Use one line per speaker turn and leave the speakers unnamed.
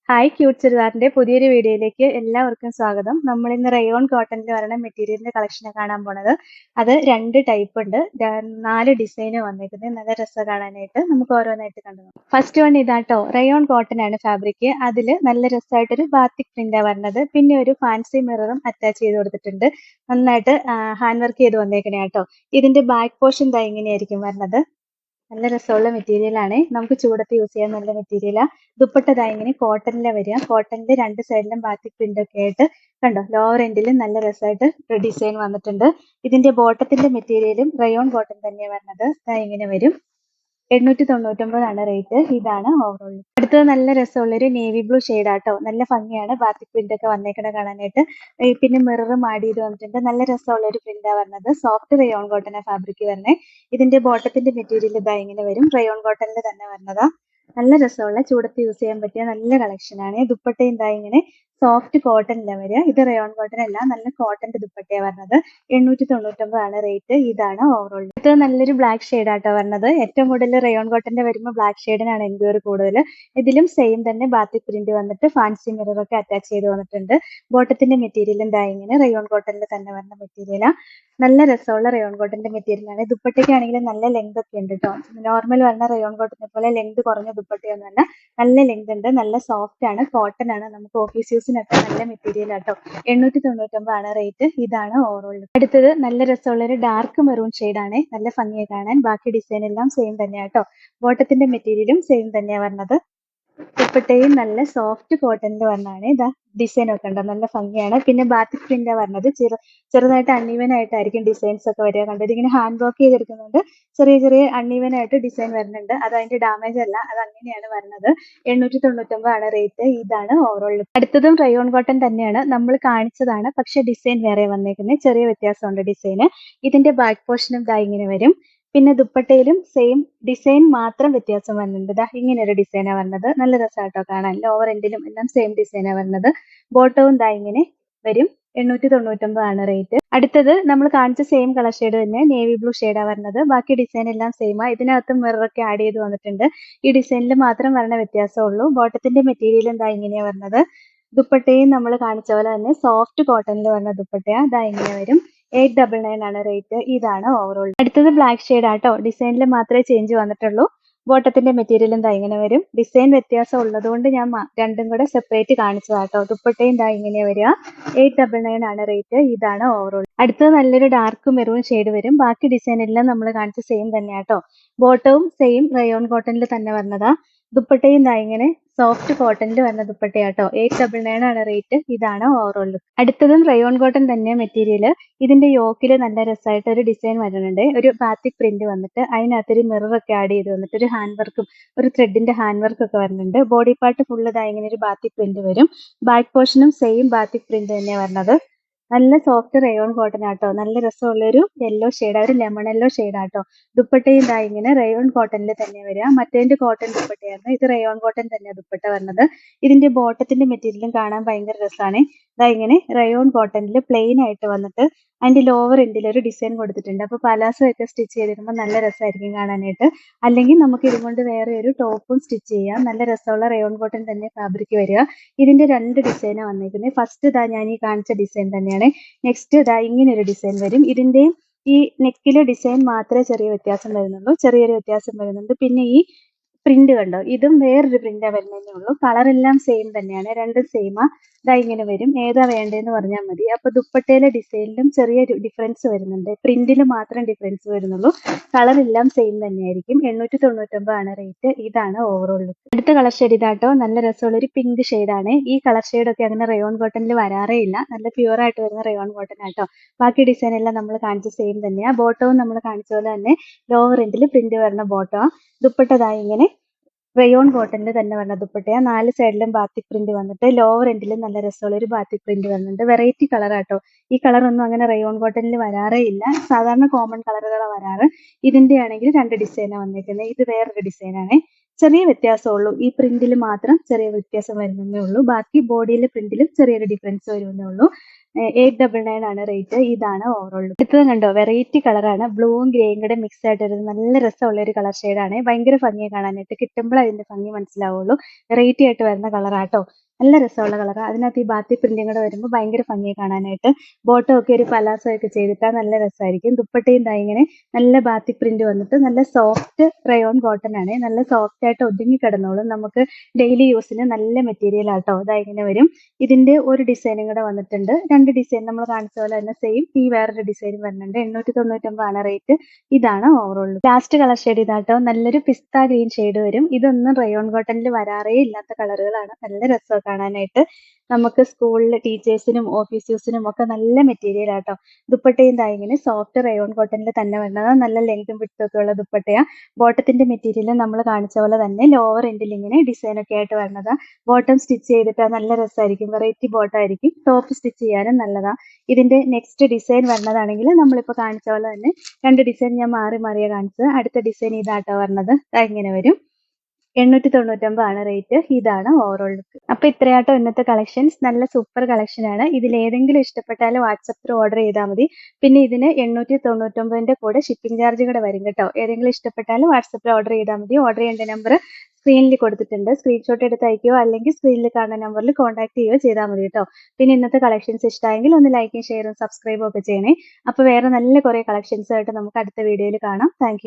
Hi cute ചുരിദാറിന്റെ പുതിയൊരു വീഡിയോയിലേക്ക് എല്ലാവർക്കും സ്വാഗതം. നമ്മൾ ഇന്ന് റയോൺ കോട്ടണിൽ വരുന്ന മെറ്റീരിയലിന്റെ കളക്ഷനെ കാണാൻ പോണത്. അത് രണ്ട് ടൈപ്പ് ഉണ്ട്. 4 ഡിസൈന് വന്നിരിക്കുന്നത്. നല്ല രസം കാണാനായിട്ട്. നമുക്ക് ഓരോന്നായിട്ട് കണ്ടു നോക്കാം. ഫസ്റ്റ് വൺ ഇതാട്ടോ, റയോൺ കോട്ടൺ ആണ് ഫാബ്രിക്. അതിൽ നല്ല രസമായിട്ടൊരു ബാത്തിക് പ്രിന്റാ വരുന്നത്. പിന്നെ ഒരു ഫാൻസി മിററും അറ്റാച്ച് ചെയ്ത് കൊടുത്തിട്ടുണ്ട്. നന്നായിട്ട് ഹാൻഡ് വർക്ക് ചെയ്ത് വന്നേക്കണേ കേട്ടോ. ഇതിന്റെ ബാക്ക് പോർഷൻ ദാ ഇങ്ങനെയായിരിക്കും വരുന്നത്. നല്ല രസമുള്ള മെറ്റീരിയൽ ആണ്. നമുക്ക് ചൂടത്ത് യൂസ് ചെയ്യാൻ നല്ല മെറ്റീരിയലാ. ദുപ്പട്ട ഇങ്ങനെ കോട്ടണിലെ വരിക. കോട്ടണിന്റെ രണ്ട് സൈഡിലും ബാത്തിക് പ്രിന്റ് ഒക്കെ ആയിട്ട് കണ്ടോ, ലോവർ എൻഡിലും നല്ല രസമായിട്ട് ഡിസൈൻ വന്നിട്ടുണ്ട്. ഇതിന്റെ ബോട്ടത്തിന്റെ മെറ്റീരിയലും റയോൺ കോട്ടൺ തന്നെയാണ് വരുന്നത്. ഇങ്ങനെ വരും. 899 റേറ്റ്. ഇതാണ് ഓവറോൾ. അടുത്തത് നല്ല രസമുള്ളൊരു നേവി ബ്ലൂ ഷെയ്ഡാട്ടോ. നല്ല ഭംഗിയാണ് ബാത്തിക് പ്രിന്റ് ഒക്കെ വന്നേക്കണ കാണാനായിട്ട്. പിന്നെ മിററും ആഡ് ചെയ്ത് വന്നിട്ടുണ്ട്. നല്ല രസമുള്ള ഒരു പ്രിന്റാ വരുന്നത്. സോഫ്റ്റ് റയോൺ കോട്ടൺ ഫാബ്രിക് വരണേ. ഇതിന്റെ ബോട്ടത്തിന്റെ മെറ്റീരിയൽ ഇങ്ങനെ വരും. റയോൺ കോട്ടണിൽ തന്നെ വരുന്നതാ. നല്ല രസമുള്ള ചൂടത്ത് യൂസ് ചെയ്യാൻ പറ്റിയ നല്ല കളക്ഷൻ ആണ്. ദുപ്പട്ടയും ഇങ്ങനെ സോഫ്റ്റ് കോട്ടണിലാ വരിക. ഇത് റയോൺ കോട്ടൺ അല്ല, നല്ല കോട്ടന്റെ ദുപ്പട്ടയാണ് വരുന്നത്. 899 റേറ്റ്. ഇതാണ് ഓവറോൾ. ഇത് നല്ലൊരു ബ്ലാക്ക് ഷെയ്ഡ് ആട്ടോ വരുന്നത്. ഏറ്റവും കൂടുതൽ റയോൺ കോട്ടന്റെ വരുമ്പോൾ ബ്ലാക്ക് ഷെയ്ഡിനാണ് എൻക്വയറി കൂടുതൽ. ഇതിലും സെയിം തന്നെ ബാത്തിക് പ്രിന്റ് വന്നിട്ട് ഫാൻസി മിറർ ഒക്കെ അറ്റാച്ച് ചെയ്ത് വന്നിട്ടുണ്ട്. ബോട്ടത്തിന്റെ മെറ്റീരിയലും ഇങ്ങനെ റയോൺ കോട്ടണിൽ തന്നെ വരുന്ന മെറ്റീരിയലാ. നല്ല രസമുള്ള റയോൺ കോട്ടന്റെ മെറ്റീരിയൽ ആണ്. ദുപ്പട്ടയ്ക്കാണെങ്കിൽ നല്ല ലെങ്ത് ഒക്കെ ഉണ്ട് കേട്ടോ. നോർമൽ വരുന്ന റയോൺ കോട്ടനെ പോലെ ലെങ്ത് കുറഞ്ഞ ദുപ്പട്ടയൊന്നുമല്ല. നല്ല ലെങ്ത് ഉണ്ട്. നല്ല സോഫ്റ്റ് ആണ്. കോട്ടൺ ആണ്. നമുക്ക് ഓഫീസ് യൂസിനൊക്കെ നല്ല മെറ്റീരിയൽ ആട്ടോ. 899 റേറ്റ്. ഇതാണ് ഓവറോൾ. അടുത്തത് നല്ല രസമുള്ള ഒരു ഡാർക്ക് മെറൂൺ ഷെയ്ഡ് ആണ്. നല്ല ഭംഗിയായി കാണാൻ. ബാക്കി ഡിസൈൻ എല്ലാം സെയിം തന്നെയാട്ടോ. ബോട്ടത്തിന്റെ മെറ്റീരിയലും സെയിം തന്നെയാണ് വരുന്നത്. ദുപ്പട്ടയും നല്ല സോഫ്റ്റ് കോട്ടണിൽ വരണാണ്. ഇതാ ഡിസൈൻ ഒക്കെ ഉണ്ടോ, നല്ല ഭംഗിയാണ്. പിന്നെ ബാത്തിക് പ്രിന്റാ വരുന്നത്. ചെറുതായിട്ട് അൺഈവൻ ആയിട്ടായിരിക്കും ഡിസൈൻസ് ഒക്കെ വരിക. കണ്ടത് ഇങ്ങനെ ഹാൻഡ് വർക്ക് ചെയ്തെടുക്കുന്നുണ്ട്. ചെറിയ ചെറിയ അൺഈവൻ ആയിട്ട് ഡിസൈൻ വരുന്നുണ്ട്. അത് അതിന്റെ ഡാമേജ് അല്ല, അത് അങ്ങനെയാണ് വരുന്നത്. 899 റേറ്റ്. ഇതാണ് ഓവറോൾ. അടുത്തതും റയോൺ കോട്ടൺ തന്നെയാണ്. നമ്മൾ കാണിച്ചതാണ്, പക്ഷെ ഡിസൈൻ വേറെ വന്നേക്കുന്നത്. ചെറിയ വ്യത്യാസമുണ്ട് ഡിസൈന്. ഇതിന്റെ ബാക്ക് പോർഷനും ഇങ്ങനെ വരും. പിന്നെ ദുപ്പട്ടയിലും സെയിം ഡിസൈൻ മാത്രം വ്യത്യാസം വരുന്നുണ്ട്. ഇങ്ങനെ ഒരു ഡിസൈനാ വരുന്നത്. നല്ല രസമാട്ടോ കാണാൻ. ലോവർ എൻഡിലും എല്ലാം സെയിം ഡിസൈനാ വരുന്നത്. ബോട്ടവും ഇങ്ങനെ വരും. 899 റേറ്റ്. അടുത്തത് നമ്മൾ കാണിച്ച സെയിം കളർ ഷെയ്ഡ് തന്നെ, നേവി ബ്ലൂ ഷെയ്ഡാ വരുന്നത്. ബാക്കി ഡിസൈൻ എല്ലാം സെയിമാ. ഇതിനകത്ത് മിററൊക്കെ ആഡ് ചെയ്ത് വന്നിട്ടുണ്ട്. ഈ ഡിസൈനിൽ മാത്രം വരുന്ന വ്യത്യാസമുള്ളൂ. ബോട്ടത്തിന്റെ മെറ്റീരിയൽ ഇങ്ങനെയാ വരുന്നത്. ദുപ്പട്ടയും നമ്മൾ കാണിച്ച പോലെ തന്നെ സോഫ്റ്റ് കോട്ടണിൽ വരുന്ന ദുപ്പട്ടയാ. ഇങ്ങനെ വരും. 899 റേറ്റ്. ഇതാണ് ഓവറോൾ. അടുത്തത് ബ്ലാക്ക് ഷെയ്ഡ് ആട്ടോ. ഡിസൈനിൽ മാത്രമേ ചേഞ്ച് വന്നിട്ടുള്ളൂ. ബോട്ടത്തിന്റെ മെറ്റീരിയലും ഇങ്ങനെ വരും. ഡിസൈൻ വ്യത്യാസം ഉള്ളതുകൊണ്ട് ഞാൻ രണ്ടും കൂടെ സെപ്പറേറ്റ് കാണിച്ചതാട്ടോ. ദുപ്പട്ടയും ഇങ്ങനെ വരിക. 899 റേറ്റ്. ഇതാണ് ഓവറോൾ. അടുത്തത് നല്ലൊരു ഡാർക്ക് മെറൂൺ ഷെയ്ഡ് വരും. ബാക്കി ഡിസൈൻ എല്ലാം നമ്മൾ കാണിച്ച സെയിം തന്നെയാട്ടോ. ബോട്ടവും സെയിം റയോൺ കോട്ടണിൽ തന്നെ വന്നതാ. ദുപ്പട്ടയും ഇങ്ങനെ സോഫ്റ്റ് കോട്ടണിൽ വരുന്ന ദുപ്പട്ടയാട്ടോ. 899 റേറ്റ്. ഇതാണ് ഓവറോൾ. അടുത്തതും റയോൺ കോട്ടൺ തന്നെ മെറ്റീരിയൽ. ഇതിന്റെ യോക്കിൽ നല്ല രസമായിട്ട് ഒരു ഡിസൈൻ വരുന്നുണ്ട്. ഒരു ബാത്തിക് പ്രിന്റ് വന്നിട്ട് അതിനകത്തൊരു മിറർ ഒക്കെ ആഡ് ചെയ്ത് വന്നിട്ട് ഒരു ഹാൻഡ് വർക്കും ഒരു ത്രെഡിന്റെ ഹാൻഡ് വർക്ക് ഒക്കെ വരുന്നുണ്ട്. ബോഡി പാർട്ട് ഫുള്ള് ഇങ്ങനെ ഒരു ബാത്തിക് പ്രിന്റ് വരും. ബാക്ക് പോർഷനും സെയിം ബാത്തിക് പ്രിന്റ് തന്നെയാണ് വരുന്നത്. നല്ല സോഫ്റ്റ് റയോൺ കോട്ടൺ ആട്ടോ. നല്ല രസമുള്ളൊരു യെല്ലോ ഷെയ്ഡ്, ഒരു ലെമൺ യെല്ലോ ഷെയ്ഡ് ആട്ടോ. ദുപ്പട്ടയും ഇങ്ങനെ റയോൺ കോട്ടണിൽ തന്നെ വരിക. മറ്റേതിന്റെ കോട്ടൺ ദുപ്പട്ടയായിരുന്നു. ഇത് റയോൺ കോട്ടൺ തന്നെയാണ് ദുപ്പട്ട വരുന്നത്. ഇതിന്റെ ബോട്ടത്തിന്റെ മെറ്റീരിയലും കാണാൻ ഭയങ്കര രസമാണ്. ഇങ്ങനെ റയോൺ കോട്ടണിൽ പ്ലെയിൻ ആയിട്ട് വന്നിട്ട് അതിന്റെ ലോവർ എൻഡിൽ ഒരു ഡിസൈൻ കൊടുത്തിട്ടുണ്ട്. അപ്പൊ പലാസോ ഒക്കെ സ്റ്റിച്ച് ചെയ്തിടുമ്പോൾ നല്ല രസമായിരിക്കും കാണാനായിട്ട്. അല്ലെങ്കിൽ നമുക്ക് ഇതുകൊണ്ട് വേറെ ഒരു ടോപ്പും സ്റ്റിച്ച് ചെയ്യാം. നല്ല രസമുള്ള റയോൺ കോട്ടൺ തന്നെ ഫാബ്രിക് വരിക. ഇതിന്റെ രണ്ട് ഡിസൈനാണ് വന്നിരിക്കുന്നത്. ഫസ്റ്റ് ഞാൻ ഈ കാണിച്ച ഡിസൈൻ തന്നെയാണ്. നെക്സ്റ്റ് ഇങ്ങനെ ഒരു ഡിസൈൻ വരും. ഇതിന്റെയും ഈ നെക്കിലെ ഡിസൈൻ മാത്രമേ ചെറിയ വ്യത്യാസം വരുന്നുള്ളൂ. ചെറിയൊരു വ്യത്യാസം വരുന്നുണ്ട്. പിന്നെ ഈ പ്രിന്റ് കണ്ടോ, ഇതും വേറൊരു പ്രിന്റാ വരുന്നതേ ഉള്ളൂ. കളർ എല്ലാം സെയിം തന്നെയാണ്. രണ്ടും സെയിമാ. ഇങ്ങനെ വരും. ഏതാ വേണ്ടതെന്ന് പറഞ്ഞാൽ മതി. അപ്പൊ ദുപ്പട്ടയിലെ ഡിസൈനിലും ചെറിയ ഡിഫറൻസ് വരുന്നുണ്ട്. പ്രിന്റിൽ മാത്രം ഡിഫറൻസ് വരുന്നുള്ളൂ. കളർ എല്ലാം സെയിം തന്നെയായിരിക്കും. 899 റേറ്റ്. ഇതാണ് ഓവറോൾ. അടുത്ത കളർ ഷെയ്ഡ് ഇതാട്ടോ. നല്ല രസമുള്ള ഒരു പിങ്ക് ഷെയ്ഡാണ്. ഈ കളർ ഷെയ്ഡ് ഒക്കെ അങ്ങനെ റയോൺ കോട്ടണിൽ വരാറേ ഇല്ല. നല്ല പ്യുവർ ആയിട്ട് വരുന്ന റയോൺ കോട്ടൺ ആട്ടോ. ബാക്കി ഡിസൈൻ എല്ലാം നമ്മൾ കാണിച്ച സെയിം തന്നെയാ. ബോട്ടവും നമ്മൾ കാണിച്ച പോലെ തന്നെ ലോവർ എൻഡിൽ പ്രിന്റ് വരുന്ന ബോട്ടോ. ദുപ്പട്ട ഇങ്ങനെ റയോൺ കോട്ടണിൽ തന്നെ വരുന്ന ദുപ്പട്ടയാ. 4 സൈഡിലും ബാത്തിക് പ്രിന്റ് വന്നിട്ട് ലോവർ എൻഡിലും നല്ല രസമുള്ള ഒരു ബാത്തിക് പ്രിന്റ് വരുന്നുണ്ട്. വെറൈറ്റി കളർ ആട്ടോ. ഈ കളർ ഒന്നും അങ്ങനെ റയോൺ കോട്ടണിൽ വരാറേ ഇല്ല. സാധാരണ കോമൺ കളറുകളാണ് വരാറ്. ഇതിന്റെ ആണെങ്കിൽ രണ്ട് ഡിസൈനാണ് വന്നിരിക്കുന്നത്. ഇത് വേറൊരു ഡിസൈനാണ്. ചെറിയ വ്യത്യാസമുള്ളൂ. ഈ പ്രിന്റിൽ മാത്രം ചെറിയ വ്യത്യാസം വരുന്നേ ഉള്ളൂ. ബാക്കി ബോഡിയിലെ പ്രിന്റിലും ചെറിയൊരു ഡിഫറൻസ് വരുന്നേ ഉള്ളൂ. 899 ആണ് റേറ്റ്. ഇതാണ് ഓവറോൾ. അടുത്തത് കണ്ടോ, വെറൈറ്റി കളറാണ്. ബ്ലൂവും ഗ്രേയും കൂടെ മിക്സ് ആയിട്ട് ഒരു നല്ല രസമുള്ള ഒരു കളർ ഷെയ്ഡാണ്. ഭയങ്കര ഭംഗിയെ കാണാനായിട്ട്. കിട്ടുമ്പോൾ അതിന്റെ ഭംഗി മനസ്സിലാവുള്ളൂ. വെറൈറ്റി ആയിട്ട് വരുന്ന കളറാട്ടോ. നല്ല രസമുള്ള കളറാണ്. അതിനകത്ത് ഈ ബാത്തി പ്രിന്റും കൂടെ വരുമ്പോൾ ഭയങ്കര ഭംഗിയെ കാണാനായിട്ട്. ബോട്ടം ഒക്കെ ഒരു പലാസോ ഒക്കെ ചെയ്തിട്ടാൽ നല്ല രസമായിരിക്കും. ദുപ്പട്ടയും ദാ ഇങ്ങനെ നല്ല ബാത്തി പ്രിന്റ് വന്നിട്ട് നല്ല സോഫ്റ്റ് റയോൺ കോട്ടൺ ആണ്. നല്ല സോഫ്റ്റ് ആയിട്ട് ഒതുങ്ങി കിടന്നോളും. നമുക്ക് ഡെയിലി യൂസിന് നല്ല മെറ്റീരിയൽ ആട്ടോ. ഇതാ ഇങ്ങനെ വരും. ഇതിന്റെ ഒരു ഡിസൈനും കൂടെ വന്നിട്ടുണ്ട്. രണ്ട് ഡിസൈൻ നമ്മൾ കാണിച്ച പോലെ തന്നെ സെയിം. ഈ വേറൊരു ഡിസൈനും വരുന്നുണ്ട്. 899 ആണ് റേറ്റ്. ഇതാണ് ഓവറോൾ. ലാസ്റ്റ് കളർ ഷെയ്ഡ് ഇതാട്ടോ. നല്ലൊരു പിസ്ത ഗ്രീൻ ഷെയ്ഡ് വരും. ഇതൊന്നും റയോൺ കോട്ടണിൽ വരാറേ ഇല്ലാത്ത കളറുകളാണ്. നല്ല രസമാണ് കാണാനായിട്ട്. നമുക്ക് സ്കൂളിൽ ടീച്ചേഴ്സിനും ഓഫീസ് യൂസിനും ഒക്കെ നല്ല മെറ്റീരിയൽ ആട്ടോ. ദുപ്പട്ടയും ദാ ഇങ്ങനെ സോഫ്റ്റ് റയോൺ കോട്ടണിൽ തന്നെ വരുന്നത്. നല്ല ലെങ്തും വിഡ്ത്തും ഒക്കെ ഉള്ള ദുപ്പട്ടയാ. ബോട്ടത്തിന്റെ മെറ്റീരിയൽ നമ്മൾ കാണിച്ച പോലെ തന്നെ ലോവർ എൻഡിൽ ഇങ്ങനെ ഡിസൈൻ ഒക്കെ ആയിട്ട് വരുന്നതാ. ബോട്ടം സ്റ്റിച്ച് ചെയ്തിട്ട് നല്ല രസമായിരിക്കും. വെറൈറ്റി ബോട്ടം ആയിരിക്കും. ടോപ്പ് സ്റ്റിച്ച് ചെയ്യാനും നല്ലതാ. ഇതിന്റെ നെക്സ്റ്റ് ഡിസൈൻ വരുന്നതാണെങ്കിൽ നമ്മളിപ്പോൾ കാണിച്ച പോലെ തന്നെ രണ്ട് ഡിസൈൻ ഞാൻ മാറി മാറിയാ കാണിച്ചത്. അടുത്ത ഡിസൈൻ ഇതാട്ടോ വരുന്നത്. ഇങ്ങനെ വരും. 899 ആണ് റേറ്റ്. ഇതാണ് ഓവറോൾ ലുക്ക്. അപ്പൊ ഇത്രയാട്ടോ ഇന്നത്തെ കളക്ഷൻസ്. നല്ല സൂപ്പർ കളക്ഷൻ ആണ്. ഇതിൽ ഏതെങ്കിലും ഇഷ്ടപ്പെട്ടാൽ വാട്സപ്പിൽ ഓർഡർ ചെയ്താൽ മതി. പിന്നെ ഇതിന് 899ന്റെ കൂടെ ഷിപ്പിംഗ് ചാർജ് കൂടെ വരും കേട്ടോ. ഏതെങ്കിലും ഇഷ്ടപ്പെട്ടാൽ വാട്സപ്പിൽ ഓർഡർ ചെയ്താൽ മതി. ഓർഡർ ചെയ്യേണ്ട നമ്പർ സ്ക്രീനിൽ കൊടുത്തിട്ടുണ്ട്. സ്ക്രീൻഷോട്ട് എടുത്ത് അയക്കുകയോ അല്ലെങ്കിൽ സ്ക്രീനിൽ കാണുന്ന നമ്പറിൽ കോൺടാക്ട് ചെയ്യുകയോ ചെയ്താൽ മതി കേട്ടോ. പിന്നെ ഇന്നത്തെ കളക്ഷൻസ് ഇഷ്ടമായെങ്കിൽ ഒന്ന് ലൈക്കും ഷെയറും സബ്സ്ക്രൈബും ഒക്കെ ചെയ്യണേ. അപ്പൊ വേറെ നല്ല കുറെ കളക്ഷൻസ് ആയിട്ട് നമുക്ക് അടുത്ത വീഡിയോയിൽ കാണാം. Thank you.